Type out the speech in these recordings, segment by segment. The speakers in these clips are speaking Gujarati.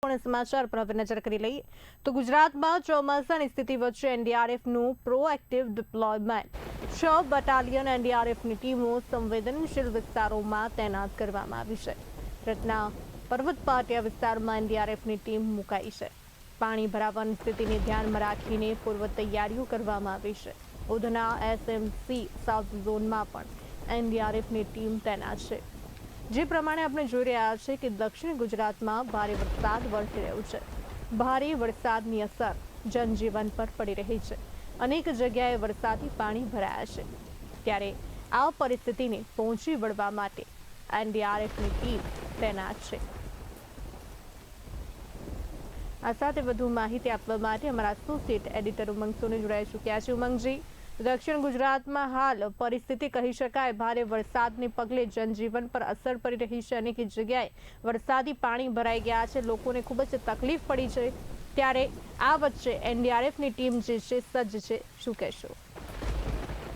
સમાચાર પર હવે નજર કરી લઈએ તો ગુજરાતમાં ચોમાસાની સ્થિતિ વચ્ચે એનડીઆરએફનું પ્રોએક્ટિવ ડિપ્લોયમેન્ટ 6 બટાલિયન એનડીઆરએફની ટીમો સંવેદનશીલ વિસ્તારોમાં તૈનાત કરવામાં આવી છે. રત્ના પર્વત પાટિયા વિસ્તારમાં એનડીઆરએફની ટીમ મુકાઈ છે. પાણી ભરાવાની સ્થિતિને ધ્યાનમાં રાખીને પૂર્વ તૈયારીઓ કરવામાં આવી છે. ઉધના એસએમસી સાઉથ ઝોનમાં પણ એનડીઆરએફની ટીમ તૈનાત છે. જે પ્રમાણે આપણે જોઈ રહ્યા છીએ કે દક્ષિણ ગુજરાતમાં ભારે વરસાદ વરસી રહ્યો છે. ભારે વરસાદની અસર જનજીવન પર પડી રહી છે. અનેક જગ્યાએ વરસાદી પાણી ભરાયા છે. ત્યારે આ પરિસ્થિતિને પહોંચી વળવા માટે એનડીઆરએફની ટીમ તૈનાત છે. આ સાથે વધુ માહિતી આપવા માટે અમારા એસોસિએટ એડિટર ઉમંગ સોની જોડાઈ ચૂક્યા છે. ઉમંગજી, દક્ષિણ ગુજરાતમાં હાલ પરિસ્થિતિ કહી શકાય ભારે વરસાદને પગલે જનજીવન પર અસર પડી રહી છે. અનેક જગ્યાએ વરસાદી પાણી ભરાઈ ગયા છે. લોકોને ખૂબ જ તકલીફ પડી છે. ત્યારે આ વચ્ચે એનડીઆરએફની ટીમ જે છે સજ્જ છે, શું કહેશો?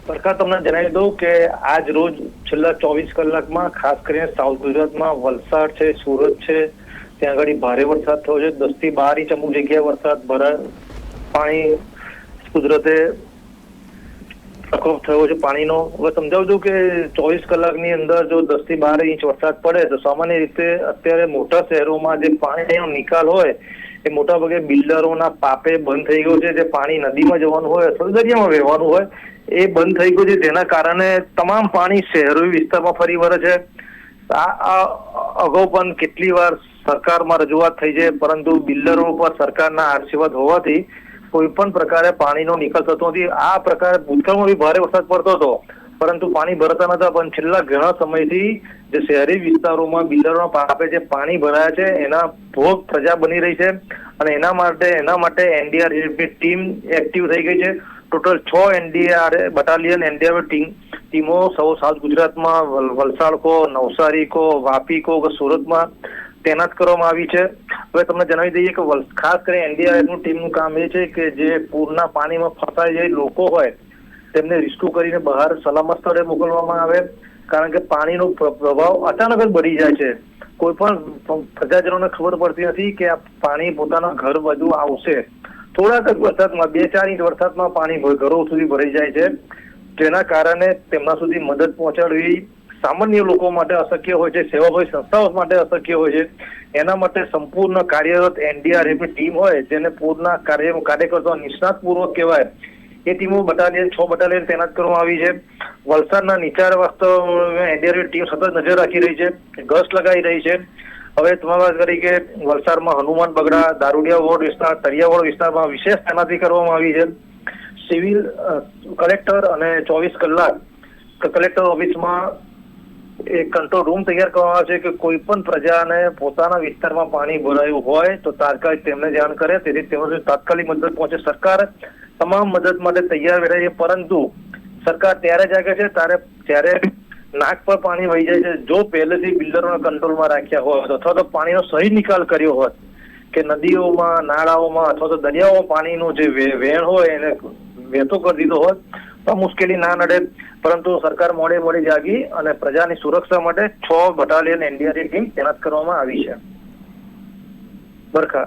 સરકાર તમને જણાવી દઉં કે આજ રોજ છેલ્લા 24 કલાકમાં ખાસ કરીને સાઉથ ગુજરાતમાં વલસાડ છે, સુરત છે, ત્યાં આગળ ભારે વરસાદ થયો છે. 10 થી 12 ઇંચ અમુક જગ્યાએ વરસાદ પાણી કુદરતે પ્રકોપ થયો છે પાણીનો. હવે સમજાવજો કે 24 કલાકની અંદર જો 10 થી 12 ઇંચ વરસાદ પડે તો સામાન્ય રીતે અત્યારે મોટા શહેરોમાં જે પાણીનો નિકાલ હોય એ મોટા ભાગે બિલ્ડરોના પાપે બંધ થઈ ગયો છે. જે પાણી નદીમાં જવાનું હોય અથવા દરિયામાં વહેવાનું હોય એ બંધ થઈ ગયું છે. જેના કારણે તમામ પાણી શહેરી વિસ્તારમાં ફરી વળે છે. આ અગાઉ પણ કેટલી વાર સરકારમાં રજૂઆત થઈ છે, પરંતુ બિલ્ડરો પર સરકારના આશીર્વાદ હોવાથી કોઈ પણ પ્રકારે પાણીનો નિકાલ થતો નથી. આ પ્રકારે ભૂતકાળમાં બી ભારે વરસાદ પડતો હતો, પરંતુ પાણી ભરાતા નતા. પણ છેલ્લા ઘણા સમયથી જે શહેરી વિસ્તારોમાં બિલ્ડરોના પાપે જે પાણી ભરાયા છે એના ભોગ પ્રજા બની રહી છે. અને એના માટે એનડીઆરએફની ટીમ એક્ટિવ થઈ ગઈ છે. ટોટલ 6 બટાલિયન એનડીઆરએફ ટીમો સાઉથ ગુજરાતમાં વલસાડ કો, નવસારી કો, વાપી કો, સુરતમાં તૈનાત કરવામાં આવી છે. હવે તમને જણાવી દઈએ કે ખાસ કરીને એનડીઆરએફનું ટીમનું કામ એ છે કે જે પૂરના પાણીમાં ફસાઈ જાય લોકો હોય તેમને રેસ્ક્યુ કરીને બહાર સલામત સ્થળે મોકલવામાં આવે. કારણ કે પાણીનો પ્રભાવ અચાનક જ બળી જાય છે. કોઈ પણ પ્રજાજનોને ખબર પડતી નથી કે આ પાણી પોતાના ઘર બાજુ આવશે. થોડાક જ વરસાદમાં 2-4 ઇંચ વરસાદમાં પાણી ઘરો સુધી ભરાઈ જાય છે. જેના કારણે તેમના સુધી મદદ પહોંચાડવી સામાન્ય લોકો માટે અશક્ય હોય છે, સેવાભાવી સંસ્થાઓ માટે અશક્ય હોય છે. એના માટે સંપૂર્ણ કાર્યરત એનડીઆરએફની ટીમ હોય જેને પૂરના કાર્યકર્તાઓ નિષ્ણાતપૂર્વક કહેવાય એ ટીમો 6 બટાલિયન તૈનાત કરવામાં આવી છે. વલસાડના નીચાણવાસ્ત એનડીઆરએફ ટીમ સતત નજર રાખી રહી છે, ગશ્ત લગાવી રહી છે. હવે તમારી વાત કરી કે વલસાડમાં હનુમાન બગડા, દારૂડિયા વોર્ડ વિસ્તાર, તળિયાવાડ વિસ્તારમાં વિશેષ તૈનાતી કરવામાં આવી છે. સિવિલ કલેક્ટર અને 24 કલાક કલેક્ટર ઓફિસમાં એક કંટ્રોલ રૂમ તૈયાર કરવામાં આવે છે કે કોઈ પણ પ્રજાને પોતાના વિસ્તારમાં પાણી ભરાયું હોય તો તાત્કાલિક તેમને જાણ કરે, તેથી તેમને તાત્કાલિક મદદ પહોંચે. સરકાર તમામ મદદ માટે તૈયાર રહે છે, પરંતુ સરકાર ત્યારે જાગે છે ત્યારે નાક પર પાણી વહી જાય છે. જો પહેલેથી બિલ્ડરોને કંટ્રોલમાં રાખ્યા હોત અથવા તો પાણીનો સહી નિકાલ કર્યો હોત કે નદીઓમાં, નાળાઓમાં અથવા તો દરિયાઓમાં પાણીનો જે વહેણ હોય એને વહેતો કરી દીધો હોત તો મુશ્કેલી ના નડે. પરંતુ સરકાર મોડી જાગી અને પ્રજાની સુરક્ષા માટે 6 બટાલિયન એનડીઆરએફ ટીમ તૈનાત કરવામાં આવી છે. બરખા.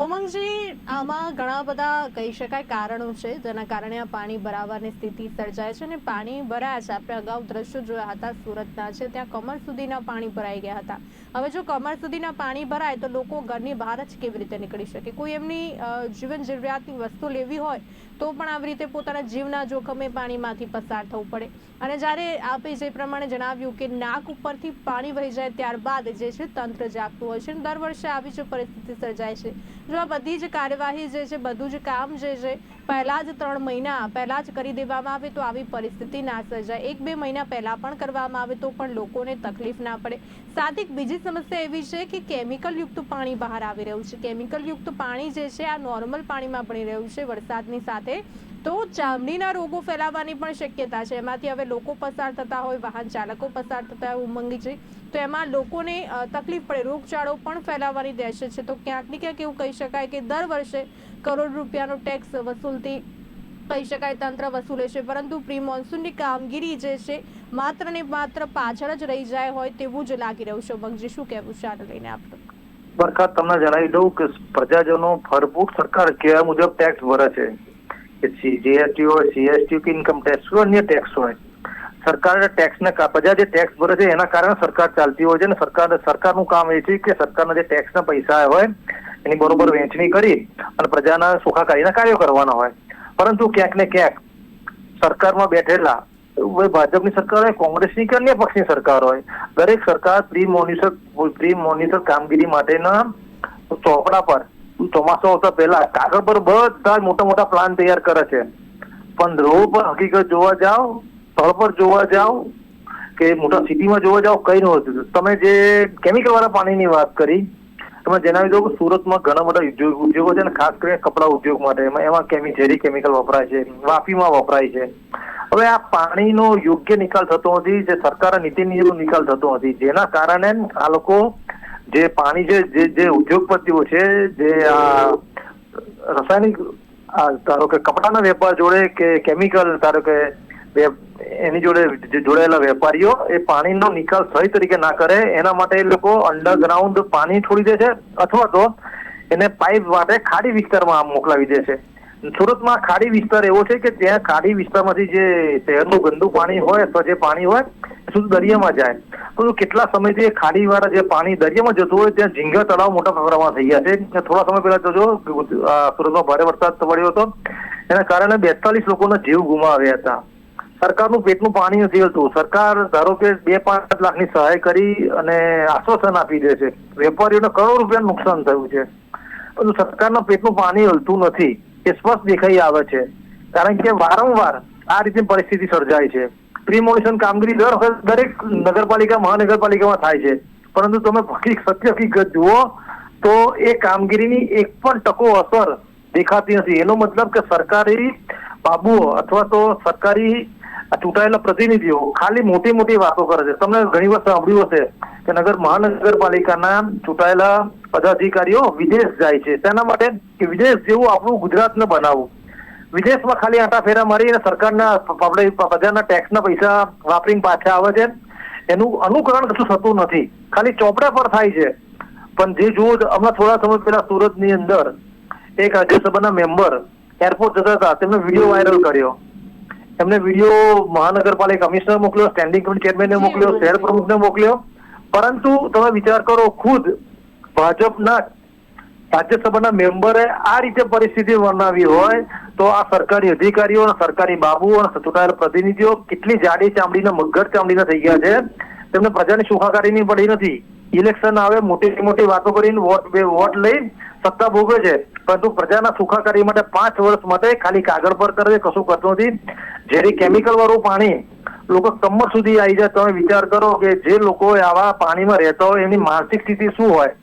ઉમંગજી, આમાં ઘણા બધા કહી શકાય કારણો છે જેના કારણે આ પાણી ભરાવાની સ્થિતિ સર્જાય છે અને પાણી ભરાયા છે. આપણે અગાઉ દ્રશ્યો જોયા હતા સુરતના છે, ત્યાં કમર સુધીના પાણી ભરાઈ ગયા હતા. હવે જો કમર સુધીના પાણી ભરાય તો લોકો ઘરની બહાર જ કેવી રીતે નીકળી શકે? કોઈ એમની જીવન જરૂરિયાતની વસ્તુ લેવી હોય તો પણ આવી રીતે પોતાના જીવના જોખમે પાણીમાંથી પસાર થવું પડે. અને જ્યારે આપે જે પ્રમાણે જણાવ્યું કે નાક ઉપરથી પાણી વહી જાય ત્યારબાદ જે છે તંત્ર જાગતું હોય છે. દર વર્ષે આવી જ પરિસ્થિતિ સર્જાય છે. જો આ બધી જ કાર્યવાહી જે છે, બધું જ કામ જે છે પહેલા જ 3 મહિના પહેલા જ કરી દેવામાં આવે તો આવી પરિસ્થિતિ ના સર્જાય. 1-2 મહિના પહેલા પણ કરવામાં આવે તો પણ લોકોને તકલીફ ના પડે. સાથે એક બીજી સમસ્યા એવી છે કે કેમિકલ યુક્ત પાણી બહાર આવી રહ્યું છે. કેમિકલ યુક્ત પાણી જે છે આ નોર્મલ પાણીમાં ભળી રહ્યું છે વરસાદની સાથે, તો ચામડીના રોગો ફેલાવાની પણ શક્યતા છે. એમાંથી હવે લોકો પસાર થતા હોય, વાહન ચાલકો પસાર થતા હોય ઉમંગજી, તો એમાં લોકોને તકલીફ પડે, રોગચાળો પણ ફેલાવાની દહેશત છે. તો ક્યાંક ને ક્યાંક એવું કહી શકાય કે દર વર્ષે કરોડ રૂપિયાનો ટેક્સ વસૂલતી કહી શકાય તંત્ર વસૂલે છે, પરંતુ પ્રી મોન્સૂનની કામગીરી જે છે માત્ર ને માત્ર પાછળ જ રહી જાય હોય તેવું જ લાગી રહ્યું છે. ઉમંગજી, શું કહેવું છે આને લઈને આપનું? બરખાત તમને જણાવી દઉં કે પ્રજાજનો ભરપૂર સરકાર કહેવા મુજબ ટેક્સ ભરે છે, કે જીએસટી હોય, સીએસટી કે ઇન્કમ ટેક્સ હોય, અન્ય ટેક્સ હોય. સરકાર ટેક્સને પ્રજા જે ટેક્સ ભરે છે એના કારણે સરકાર ચાલતી હોય છે, અને સરકારનું કામ એ છે કે સરકારના જે ટેક્સના પૈસા હોય એની બરોબર વહેંચણી કરી અને પ્રજાના સુખાકારીના કાર્યો કરવાના હોય. પરંતુ ક્યાંક ને ક્યાંક સરકારમાં બેઠેલા ભાજપની સરકાર હોય, કોંગ્રેસની કે અન્ય પક્ષની સરકાર હોય, દરેક સરકાર પ્રી મોનિટર કામગીરી માટેના ચોપડા પર ચોમાસું આવતા પહેલા કાગળ પર બધા મોટા મોટા પ્લાન તૈયાર કરે છે, પણ રોડ પર હકીકત જોવા જાઓ, સ્થળ પર જોવા જાઓ કે મોટા સિટીમાં જોવા જાઓ, કઈ નહોતું. તમે જે કેમિકલ વાળા પાણીની વાત કરી, તમે જણાવી દો કે સુરતમાં ઘણા બધા ઉદ્યોગો છે, ને ખાસ કરીને કપડા ઉદ્યોગ માટે એમાં ઝેરી કેમિકલ વપરાય છે, વાપીમાં વપરાય છે. હવે આ પાણીનો યોગ્ય નિકાલ થતો નથી, જે સરકારના નીતિ નિયમનો નિકાલ થતો નથી, જેના કારણે આ લોકો જે પાણી છે, જે ઉદ્યોગપતિઓ છે, જે આ રાસાયણિક ધારો કે કપડાના વેપાર જોડે કે કેમિકલ ધારો કે એની જોડે જોડાયેલા વેપારીઓ એ પાણીનો નિકાલ સહી તરીકે ના કરે, એના માટે એ લોકો અંડરગ્રાઉન્ડ પાણી છોડી દે છે, અથવા તો એને પાઇપ માટે ખાડી વિસ્તારમાં મોકલાવી દે છે. સુરતમાં ખાડી વિસ્તાર એવો છે કે ત્યાં ખાડી વિસ્તારમાંથી જે શહેરનું ગંદુ પાણી હોય અથવા જે પાણી હોય સુધી દરિયામાં જાય. તો કેટલા સમયથી ખાડી વાળા જે પાણી દરિયામાં જતું હોય ત્યાં ઝીંગા તળાવ મોટા પ્રમાણમાં થઈ ગયા છે. થોડા સમય પહેલા જોજો સુરતમાં ભારે વરસાદ પડ્યો હતો, એના કારણે 42 લોકોના જીવ ગુમાવ્યા હતા. સરકારનું પેટનું પાણી નથી હલતું. સરકાર ધારો કે 2-5 લાખની સહાય કરી અને આશ્વાસન આપી દે છે, વેપારીઓને કરોડ રૂપિયાનું નુકસાન થયું છે, પરંતુ સરકારના પેટનું પાણી હલતું નથી એ સ્પષ્ટ દેખાઈ આવે છે. કારણ કે વારંવાર આ રીતે પરિસ્થિતિ સર્જાય છે. પ્રિમોનિશન કામગીરી દર વખત દરેક નગરપાલિકા મહાનગરપાલિકામાં થાય છે, પરંતુ તમે સત્ય હકીકત જુઓ તો એ કામગીરીની 1% અસર દેખાતી નથી. એનો મતલબ કે સરકારી બાબુઓ અથવા તો સરકારી ચૂંટાયેલા પ્રતિનિધિઓ ખાલી મોટી મોટી વાતો કરે છે. તમને ઘણી વાર સાંભળ્યું હશે કે મહાનગરપાલિકાના ચૂંટાયેલા પદાધિકારીઓ વિદેશ જાય છે. તેના માટે કે વિદેશ જેવું આપણું ગુજરાતને બનાવવું. વિદેશમાં ખાલી આંટા ફેરા મારી અને સરકારના પ્રજાના ટેક્સના પૈસા વાપરીને પાછા આવે છે. એનું અનુકરણ કશું થતું નથી, ખાલી ચોપડા પર થાય છે. પણ જે જુઓ, હમણાં થોડા સમય પહેલા સુરતની અંદર એક રાજ્યસભાના મેમ્બર એરપોર્ટ જતા હતા, તેમને વિડીયો વાયરલ કર્યો. એમને વિડીયો મહાનગરપાલિકા કમિશનર મોકલ્યો, સ્ટેન્ડિંગ કમિટી ચેરમેનને મોકલ્યો, શહેર પ્રમુખને મોકલ્યો. પરંતુ તમે વિચાર કરો, ખુદ ભાજપના રાજ્યસભાના મેમ્બરે આ રીતે પરિસ્થિતિ વર્ણવી હોય તો આ સરકારી અધિકારીઓ અને સરકારી બાબુઓ અને ચૂંટાયેલા પ્રતિનિધિઓ કેટલી જાડી ચામડીના મગર ચામડીના થઈ ગયા છે. તેમને પ્રજાની સુખાકારીની પડી નથી. ઇલેક્શન આવે, મોટી મોટી વાતો કરીને વોટ લઈ સત્તા ભોગવે છે, પરંતુ પ્રજાના સુખાકારી માટે 5 વર્ષ માટે ખાલી કાગળ પર કરે છે, કશું કરતું નથી. ઝેરી કેમિકલ વાળું પાણી લોકો કમર સુધી આવી જાય. તમે વિચાર કરો કે જે લોકો આવા પાણીમાં રહેતા હોય એની માનસિક સ્થિતિ શું હોય.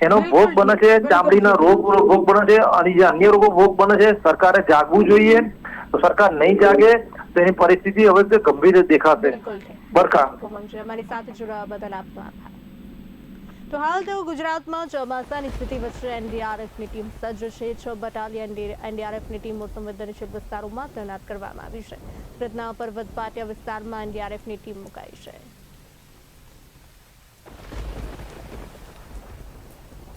એનો ભોગ બને છે, ચામડીના રોગ ભોગ બને છે, અને જે અન્ય રોગો ભોગ બને છે. સરકારે જાગવું જોઈએ. તો સરકાર નહીં જાગે તો એની પરિસ્થિતિ હવે ગંભીર દેખાશે. બરખા, અમારી સાથે જોડાવા બદલ આપનો આભાર. તો હાલ તેઓ ગુજરાતમાં ચોમાસાની સ્થિતિ વચ્ચે એનડીઆરએફની ટીમ સજ્જ છે. 6 બટાલિયન એનડીઆરએફની ટીમો સંવેદનશીલ વિસ્તારોમાં તૈનાત કરવામાં આવી છે. સુરતના પર્વત પાટિયા વિસ્તારમાં એનડીઆરએફની ટીમ મુકાઈ છે.